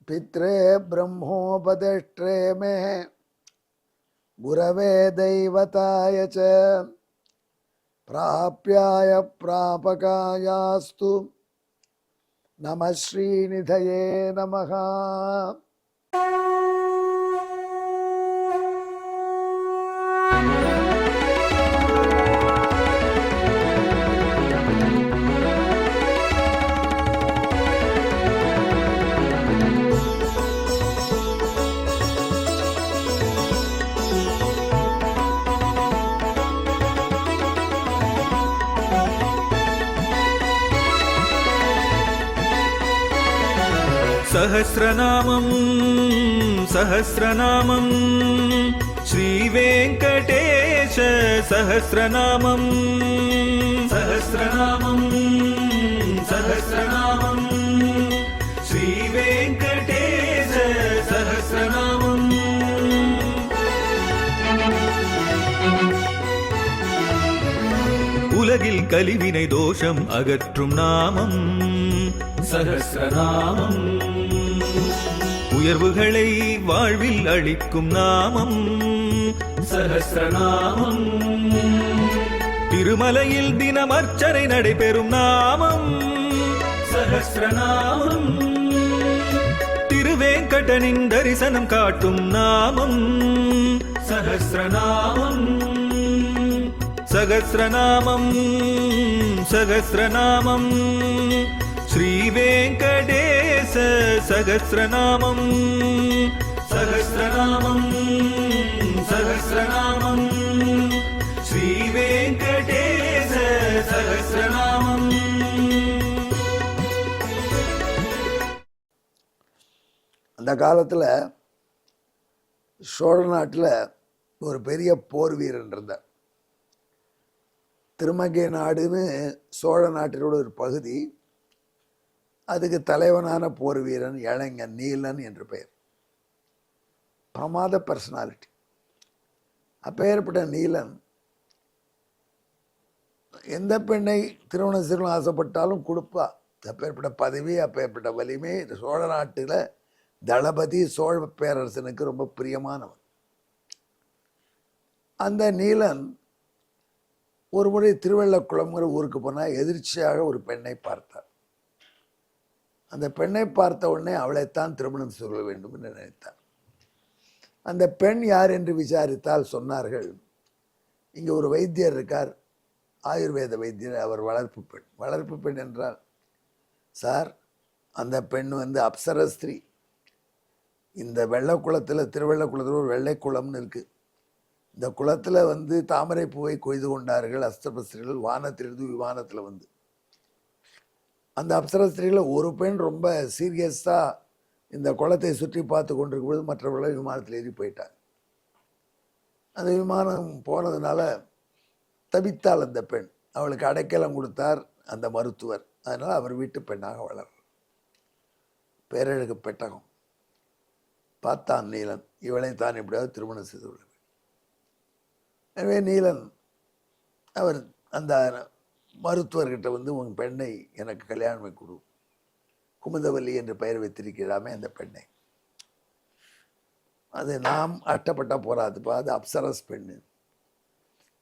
पित्रे ब्रह्मोपदेष्ट्रे मे गुरवे दैवताय च प्राप्याय प्रापकायास्तु नमः श्रीनिधये नमः। सहस्रनामं सहस्रनामं श्रीवेङ्कटेश सहस्रनामं सहस्रनामं सहस्रनामं श्रीवेङ्कटेश सहस्रनामं। உலகில் கலிவினை தோஷம் அகற்றும் நாமம் சஹஸ்ரநாமம். உயர்வுகளை வாழ்வில் அளிக்கும் நாமம் சஹஸ்ரநாமம். திருமலையில் தினம் அர்ச்சனை நடைபெறும் நாமம் சஹஸ்ரநாமம். திருவேங்கடனின் தரிசனம் காட்டும் நாமம் சஹஸ்ரநாமம். சகஸ்ரநாமம் சகஸ்ரநாமம் ஸ்ரீவேங்கடேச சகஸ்ரநாமம் சகஸ்ரநாமம் சகஸ்ரநாமம் ஸ்ரீவேங்கடேச சகஸ்ரநாமம். அந்த காலத்தில் சோழ நாட்டில் ஒரு பெரிய போர் வீரன் இருந்தார். திருமங்கை நாடுன்னு சோழ நாட்டினோட ஒரு பகுதி. அதுக்கு தலைவனான போர் வீரன் இளைஞன் நீலன் என்று பெயர். பிரமாத பர்சனாலிட்டி. அப்பேற்பட்ட நீலன் எந்த பெண்ணை திருமணம் செய்யணும் ஆசைப்பட்டாலும் கொடுப்பா. அப்பேற்பட்ட பதவி, அப்பேற்பட்ட வலிமை. சோழ நாட்டில் தளபதி சோழ பேரரசனுக்கு ரொம்ப பிரியமானவன். அந்த நீலன் ஒரு முறை திருவள்ளக்குளம்ங்கிற ஊருக்கு போனால் எதிர்ச்சியாக ஒரு பெண்ணை பார்த்தார். அந்த பெண்ணை பார்த்த உடனே அவளைத்தான் திருமணம் செய்ய வேண்டும் என்று நினைத்தார். அந்த பெண் யார் என்று விசாரித்தால் சொன்னார்கள், இங்கே ஒரு வைத்தியர் இருக்கார், ஆயுர்வேத வைத்தியர், அவர் வளர்ப்பு பெண். வளர்ப்பு பெண் என்றால், சார் அந்த பெண் அப்சர ஸ்திரீ. இந்த வெள்ளக்குளத்தில், திருவள்ளக்குளத்தில் ஒரு வெள்ளை குளம்னு இருக்குது. இந்த குளத்தில் தாமரை பூவை கொய்து கொண்டார்கள் அஸ்திரஸ்திரிகள். வானத்திலிருந்து விமானத்தில் அந்த அப்சரஸ்திரிகளில் ஒரு பெண் ரொம்ப சீரியஸாக இந்த குளத்தை சுற்றி பார்த்து கொண்டிருக்கும் பொழுது மற்றவர்களை விமானத்தில் ஏறி போயிட்டார். அந்த விமானம் போனதுனால தவித்தாள் அந்த பெண். அவளுக்கு அடைக்கலம் கொடுத்தார் அந்த மருத்துவர். அதனால் அவர் வீட்டு பெண்ணாக வளர். பேரழகு பெட்டகம். பார்த்தான் நீலன், இவளை தான் எப்படியாவது திருமணம் செய்து கொள்ள. எனவே நீலன் அவர் அந்த மருத்துவர்கிட்ட உன் பெண்ணை எனக்கு கல்யாணம் கொடு, குமுதவல்லி என்று பெயர் வைத்திருக்கிறாமே அந்த பெண்ணை. அது நாம் அட்டப்பட்டால் போராதுப்பா, அது அப்சரஸ் பெண்ணு,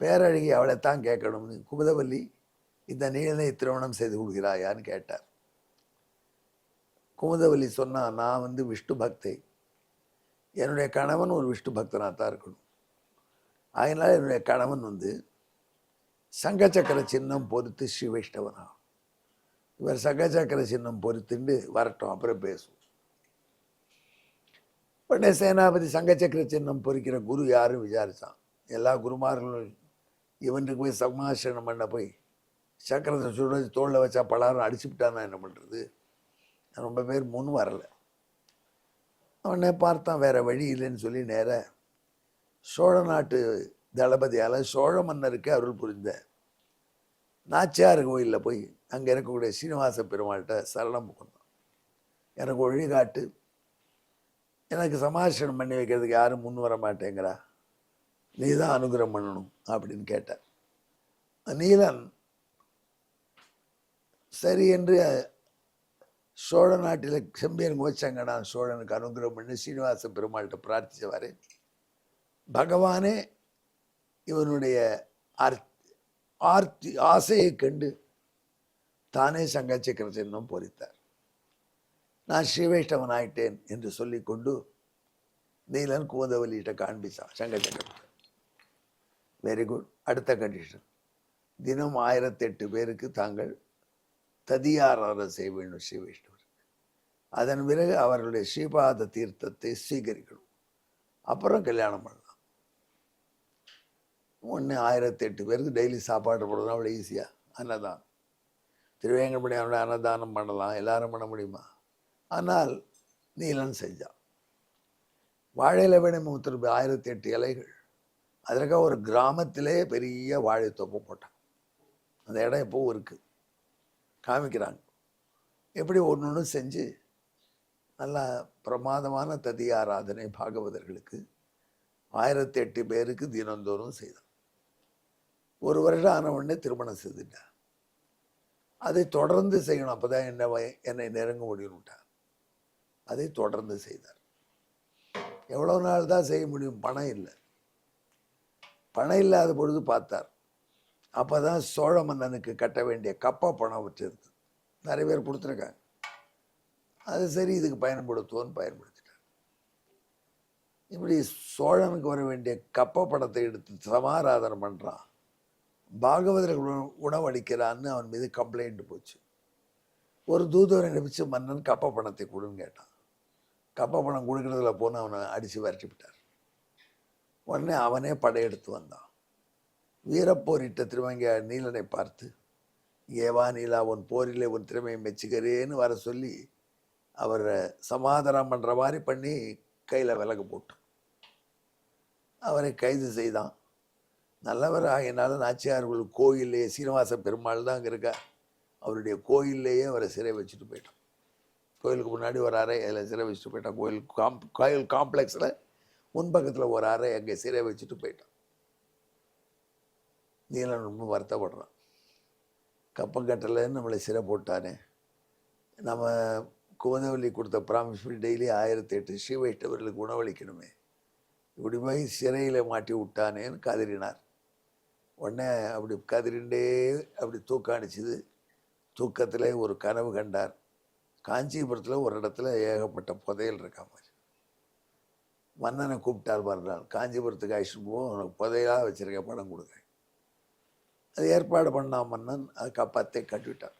பேரழகி, அவளைத்தான் கேட்கணும்னு. குமுதவல்லி, இந்த நீலனை திருமணம் செய்து கொள்கிறாயான்னு கேட்டார். குமுதவல்லி சொன்னா, நான் விஷ்ணு பக்தை, என்னுடைய கணவன் ஒரு விஷ்ணு பக்தனாக தான் இருக்கணும். அதனால் என்னுடைய கணவன் சங்கச்சக்கர சின்னம் பொறுத்து ஸ்ரீ வைஷ்ணவனா. இவர் சங்கச்சக்கர சின்னம் பொறுத்துண்டு வரட்டும், அப்புறம் பேசும். உடனே சேனாபதி சங்கச்சக்கர சின்னம் பொறிக்கிற குரு யாரும் விசாரித்தான். எல்லா குருமார்களும் இவனுக்கு போய் சமாசனம் பண்ண போய் சக்கரத்தை சுட தோளில் வச்சா பலாரம் அடிச்சுவிட்டான்னா என்ன பண்ணுறது? ரொம்ப பேர் முன் வரலை. உடனே பார்த்தான் வேறு வழி இல்லைன்னு சொல்லி நேர சோழ நாட்டு தளபதியால் சோழ மன்னருக்கு அருள் புரிந்த நாச்சியார் கோயிலில் போய் அங்கே இருக்கக்கூடிய சீனிவாச பெருமாள்கிட்ட சரணம் புகுந்தான். எனக்கு வழிகாட்டு, எனக்கு சமாசனம் பண்ணி வைக்கிறதுக்கு யாரும் முன் வர மாட்டேங்கிறா, நீ தான் அனுகிரகம் பண்ணணும் அப்படின்னு கேட்டார். நீலன் சரி என்று சோழ நாட்டில் செம்பியன் கோச்சங்கடான் சோழனுக்கு அனுகிரகம் பண்ணி சீனிவாச பெருமாள்கிட்ட பிரார்த்திச்சவாறு பகவானே இவனுடைய ஆசையை கண்டு தானே சங்க சக்கர சின்னம் பொறித்தார். நான் ஸ்ரீவைஷ்ணவன் ஆயிட்டேன் என்று சொல்லிக்கொண்டு நீலன் குமுதவல்லிகிட்ட காண்பிச்சான் சங்க சக்கரத்தை. Very good. அடுத்த கண்டிஷன், தினம் 1008 பேருக்கு தாங்கள் ததியாராதனை செய்ய வேண்டும் ஸ்ரீ வைஷ்ணவர். அதன் பிறகு அவர்களுடைய ஸ்ரீபாத தீர்த்தத்தை ஸ்வீகரிக்கணும். அப்புறம் கல்யாணம் பண்ணலாம். ஒன்று 1008 பேருக்கு டெய்லி சாப்பாடு போடுறதுனா அவ்வளோ ஈஸியாக. அன்னதானம், திருவேங்கடபடி அவனுடைய அன்னதானம் பண்ணலாம், எல்லாரும் பண்ண முடியுமா? ஆனால் நீலன் செஞ்சான். வாழை இலை மூத்திர 1008 இலைகள். அதற்காக ஒரு கிராமத்திலே பெரிய வாழைத்தோப்பு போட்டான். அந்த இடம் எப்பவும் இருக்குது, காமிக்கிறாங்க. எப்படி ஒன்று ஒன்று செஞ்சு நல்லா பிரமாதமான ததி ஆராதனை பாகவதர்களுக்கு 1008 பேருக்கு தினந்தோறும் செய்தான். ஒரு வருடம் ஆன உடனே திருமணம் செய்துட்டான். அதை தொடர்ந்து செய்யணும், அப்போதான் என்னை நெருங்க முடியும்ட்டார். அதை தொடர்ந்து செய்தார். எவ்வளோ நாள் தான் செய்ய முடியும்? பணம் இல்லை. பணம் இல்லாத பொழுது பார்த்தார். அப்போ தான் சோழ மன்னனுக்கு கட்ட வேண்டிய கப்பா பணம் வச்சிருக்கு. நிறைய பேர் கொடுத்துருக்காங்க. அது சரி, இதுக்கு பயன்படுத்துவோன்னு பயன்படுத்திட்டார். இப்படி சோழனுக்கு வர வேண்டிய கப்ப பணத்தை எடுத்து சமாராதனை பண்ணுறான். பாகவதர்கள் உணவளிக்கிறான்னு அவன் மீது கம்ப்ளைண்ட் போச்சு. ஒரு தூதுவரை அனுப்பிச்சு மன்னன் கப்ப பணத்தை கொடுன்னு கேட்டான். கப்ப பணம் கொடுக்கறதுல போன்னு அவனை அடித்து விரட்டி விட்டார். உடனே அவனே படையெடுத்து வந்தான். வீரப்போரிட்ட திருவங்க நீலனை பார்த்து, ஏவா நீலா, உன் போரிலே உன் திறமையை மெச்சுக்கிறேன்னு வர சொல்லி அவரை சமாதானம் பண்ணுற மாதிரி பண்ணி கையில் விலகு போட்டு அவரை கைது செய்தான். நல்லவர் ஆகினால நாச்சியார்கள் கோயில்லையே, சீனிவாச பெருமாள் தான் அங்கே இருக்கார், அவருடைய கோயில்லையே அவரை சிறை வச்சுட்டு போயிட்டான். கோயிலுக்கு முன்னாடி ஒரு அறை, அதில் சிறை வச்சுட்டு போயிட்டான். கோயில் காம்ப்ளெக்ஸில் முன்பக்கத்தில் ஒரு அறை, அங்கே சிறை வச்சுட்டு போயிட்டான். நீலன் ரொம்ப வருத்தப்படுறான். கப்பங்கட்டலைன்னு நம்மளை சிறை போட்டானே, நம்ம குமுதவல்லி கொடுத்த ப்ராமிஸ் படி டெய்லி 1008 ஸ்ரீ வைஷ்ணவர்களுக்கு உணவளிக்கணுமே, இப்படி போய் சிறையில் மாட்டி விட்டானேன்னு கதறினார். உடனே அப்படி கதறிண்டே அப்படி தூக்கம் அடிச்சுது. தூக்கத்தில் ஒரு கனவு கண்டார். காஞ்சிபுரத்தில் ஒரு இடத்துல ஏகப்பட்ட புதையல் இருக்கா மாதிரி. மன்னனை கூப்பிட்டார் மறுநாள், காஞ்சிபுரத்துக்கு அழைச்சிட்டு போவோம், உனக்கு புதையலாக வச்சுருக்க, பணம் கொடுக்குறேன். அது ஏற்பாடு பண்ணான் மன்னன். அது கப்பத்தை கட்டிவிட்டார்.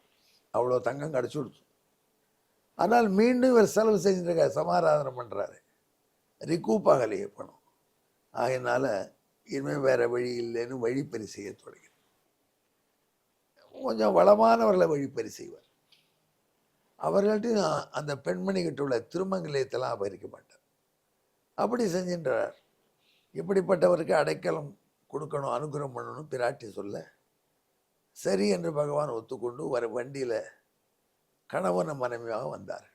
அவ்வளோ தங்கம் கிடச்சி கொடுத்து. ஆனால் மீண்டும் இவர் செலவு செஞ்சுருக்க, சமாராதனை பண்ணுறாரு. ரிகூப் ஆகலையே பணம். ஆகையினால இனிமேல் வேறு வழி இல்லைன்னு வழிப்பறி செய்ய தொடங்கி, கொஞ்சம் வளமானவர்களை வழிப்பறி செய்வார். அவர்கள்ட்டையும் அந்த பெண்மணிகிட்ட உள்ள திருமங்கலயத்தெல்லாம் அபகரிக்க மாட்டார். அப்படி செஞ்சின்றார். இப்படிப்பட்டவருக்கு அடைக்கலம் கொடுக்கணும், அனுகிரகம் பண்ணணும் பிராட்டி சொல்ல, சரி என்று பகவான் ஒத்துக்கொண்டு வர வண்டியில் கணவன் மனைவியாக வந்தார்.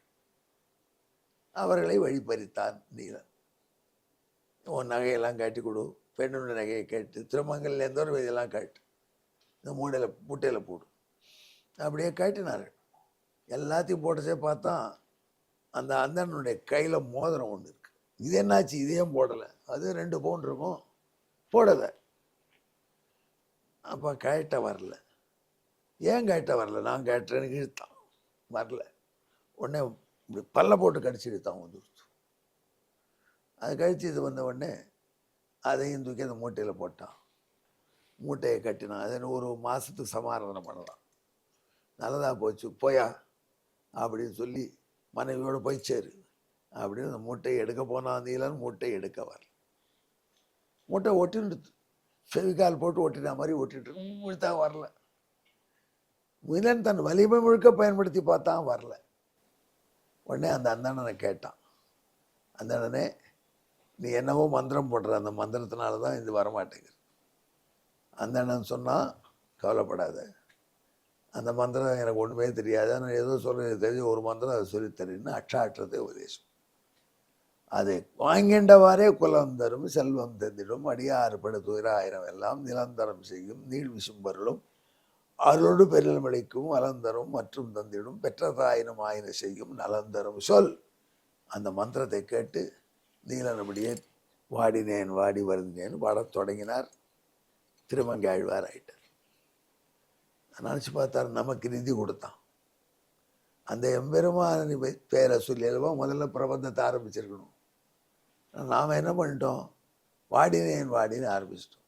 அவர்களை வழிபறித்தான் நீலன். உன் நகையெல்லாம் காட்டி கொடு, பெண்ணுடைய நகையை கேட்டு, திருமங்கல் எந்த ஒரு இதெல்லாம் காட்டு, இந்த மூட்டையில் போடு, அப்படியே காட்டினார்கள். எல்லாத்தையும் போட்டதே பார்த்தா அந்த அந்தனுடைய கையில் மோதிரம் ஒன்று இருக்கு. இது என்னாச்சு, இதையும் போடலை, அது 2 பவுன் இருக்கும், போடலை. அப்போ கழட்ட வரல. ஏன் கழட்ட வரல? நான் கழட்டுறேன்னு இழுத்தான், வரல. உடனே இப்படி பல்ல போட்டு கடிச்சு இழுத்தான், வந்துடுச்சு. அது கழிச்சு இது வந்த உடனே அதையும் தூக்கி அந்த மூட்டையில் போட்டான். மூட்டையை கட்டினான். அதை 1 மாதத்துக்கு சமாதானம் பண்ணலாம். நல்லதாக போச்சு, போயா அப்படின்னு சொல்லி மனைவியோடு போய் சேரு அப்படின்னு அந்த மூட்டையை எடுக்க போனான் நீலன். மூட்டையை எடுக்க வரல. மூட்டை ஒட்டின்ட்டு ஃபெவிகால் போட்டு ஒட்டின மாதிரி ஒட்டிட்டு இழுத்தா வரல. நீலன் தன் வலிமை முழுக்க பயன்படுத்தி பார்த்தான், வரல. உடனே அந்த அந்தணனை கேட்டான். அந்தணனே, நீ என்னவோ மந்திரம் போடுற, அந்த மந்திரத்தினால தான் இது வரமாட்டேங்குது. அந்தணன் சொன்னால், கவலைப்படாத, அந்த மந்திரம் எனக்கு ஒன்றுமே தெரியாது, நான் ஏதோ சொல்ல தெரிஞ்ச ஒரு மந்திரம் அதை சொல்லித்தரேன்னு அக்ஷாட்சரத்தை உபதேசம். அதை வாங்கின்றவாறே குலம் தரும் செல்வம் தந்திடும், அடியாறு படு துயர 1000 எல்லாம் நிலந்தரம் செய்யும், நீள் விசும்பொருளும் அருளோடு பெருமளிக்கும் அலந்தரும் மற்றும் தந்திடும் பெற்ற தாயினும் ஆயின செய்யும் நலந்தரும் சொல். அந்த மந்திரத்தை கேட்டு நீலனபடியே வாடினேன் வாடி வருந்தினேன் பாடத் தொடங்கினார். திருமங்கை ஆழ்வார் ஆயிட்டார். நினச்சி பார்த்தார், நமக்கு நிதி கொடுத்தான். அந்த எம்பெருமான பேரை சொல்லி அல்லவா முதல்ல பிரபந்தத்தை ஆரம்பிச்சிருக்கணும். நாம் என்ன பண்ணிட்டோம், வாடினேன் வாடின்னு ஆரம்பிச்சிட்டோம்.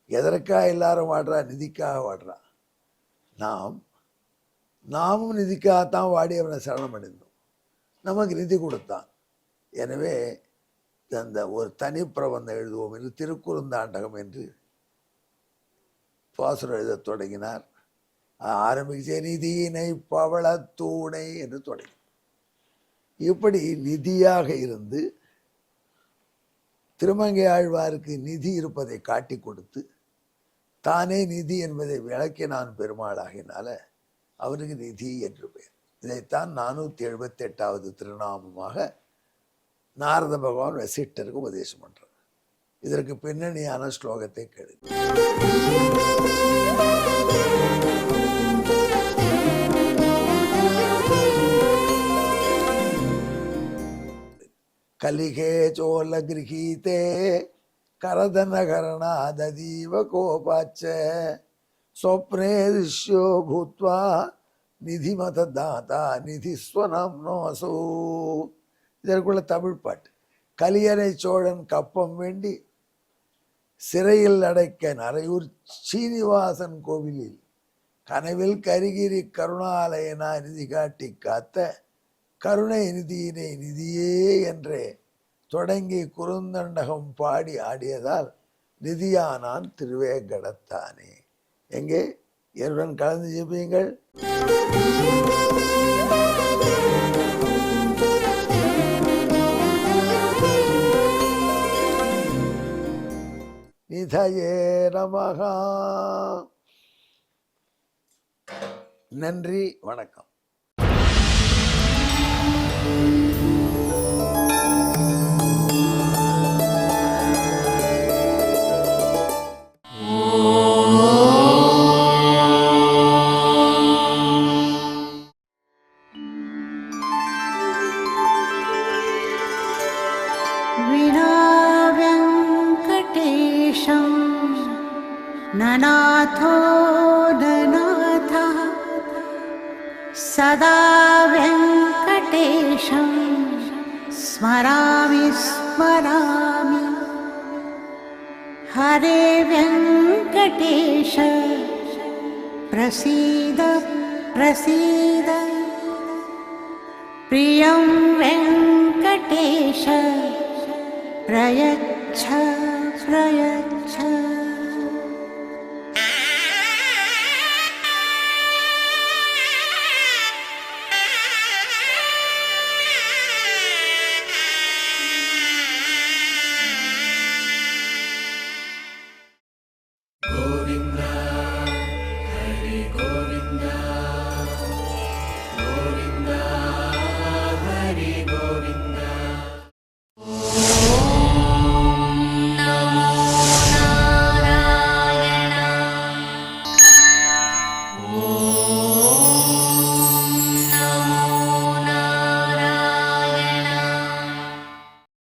எதற்காக எல்லாரும் வாடுறா, நிதிக்காக வாடுறா. நாமும் நிதிக்காகத்தான் வாடி அவனை சரணம் அடைந்தோம். நமக்கு நிதி கொடுத்தான். எனவே அந்த ஒரு தனி பிரபந்தம் எழுதுவோம் என்று திருக்குறுந்தாண்டகம் என்று பாசுரம் எழுத தொடங்கினார். ஆரம்பிச்ச நிதியினை பவளத்தூணை என்று தொடங்கி இப்படி நிதியாக இருந்து திருமங்கை ஆழ்வாருக்கு நிதி இருப்பதை காட்டி கொடுத்து தானே நிதி என்பதை விளக்கினான் பெருமாளாகினால அவருக்கு நிதி என்று பெயர். இதைத்தான் 478வது திருநாமமாக நாரத பகவான் வசிஷ்டருக்கு உபதேசம் பண்றார். இதற்கு பின்னணியான ஸ்லோகத்தை கேளு. கலிகே சோல கிரகீதே கரதனகரணாதீவ கோபாச்ச ஸ்வப்னே திஷ்யோ பூத்வா நிதிமத தாத்தா நிதிஸ்வனம்னோசோ. இதற்குள்ள தமிழ் பாட்டு. கலியனை சோழன் கப்பம் வேண்டி சிறையில் அடைக்க நரையூர் சீனிவாசன் கோவிலில் கனவில் கரிகிரி கருணாலயனா நிதி காட்டி காத்த கருணை நிதியினை நிதியே என்றே தொடங்கி குறுந்தண்டகம் பாடி ஆடியதால் நிதியானான் திருவேங்கடத்தானே. எங்கே என்னுடன் கலந்து ஜெபியுங்கள். நிதயே நமஹா. நன்றி, வணக்கம். ननाथो ननाथः सदा वेङ्कटेशं स्मरामि स्मरामि. हरे वेङ्कटेश प्रसीद प्रसीद. प्रियं वेङ्कटेश प्रयच्छ प्रयच्छ.